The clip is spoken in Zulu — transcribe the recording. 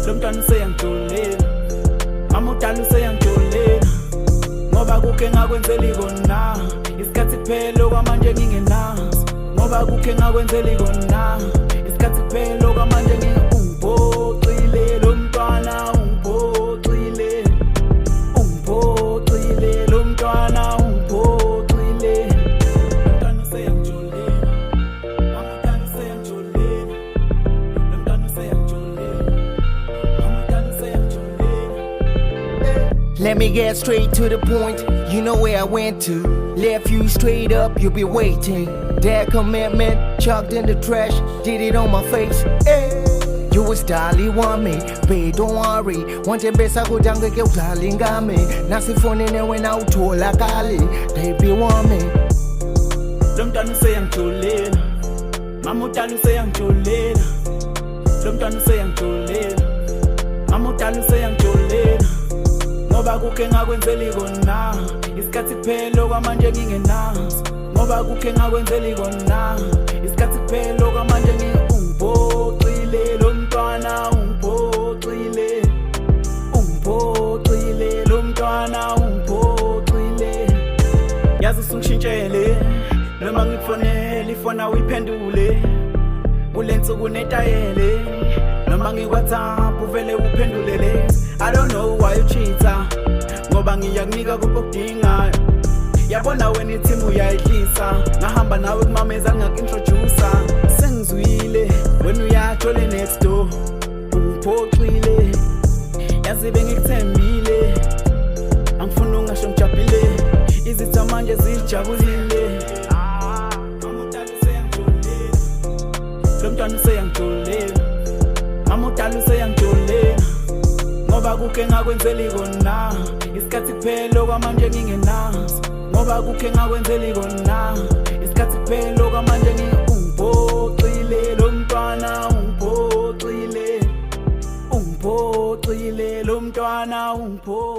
lo mntwana useyangijolela, mama udala useyangijolela, ngoba kukhe ngakwenzeli kona, isikhathi kuphela okwamanje ngingenazo, ngoba kukhe ngakwenzeli kona, isikhathi kuphela okwamanje ungiphoxile lo mntwana, ungiphoxile, ungiphoxile lo mntwana, ungiphoxile, lo mntwana useyangijolela, mama udala useyangijolela, lo mntwana useyangijolela, mama udala useyangijolela. Let me get straight to the point. You know where I went to. Left you straight up, you'll be waiting. That commitment, chucked in the trash, did it on my face. Hey. You was darling, want me, babe, don't worry. Want to be sako jange ke darling game. Nasi phone ne wena uthola kali, baby want me. Lo mntwana useyangijolela, mama udala useyangijolela, lo mntwana useyangijolela, mama udala useyangijolela, ngoba kukhe ngakwenzeli kona, isikhathi kuphela okwamanje ngingenazo, ngoba kukhe ngakwenzeli kona, isikhathi kuphela okwamanje ungiphoxile lo mntwana, ungiphoxile, ungiphoxile lo mntwana, ungiphoxile, yazi usungishintshele noma ngikufonele ifona uyiphendule, kule nsuku netayele noma ngi-WhatsApp uvele uphendulele. I don't know why you cheater, ngoba ngiyakunika kupho okudingayo, yabona wena ithimba uyayihlisa, ngahamba nawe kumameza ngingaku-introducer, sengizwile wena uyajole next door, ungiphoxile, yazi bengikuthembile, angifuna ungasho ngijabhile, izitha manje zijabulile, lo mntwana useyangijolela, mama udala useyangijolela, ngoba kukhe ngakwenzeli kona, isikhathi kuphela okwamanje ngingenazo, ngoba kukhe ngakwenzeli kona, isikhathi kuphela okwamanje ungiphoxile lo mntwana, ungiphoxile, ungiphoxile lo mntwana, ungiphoxile.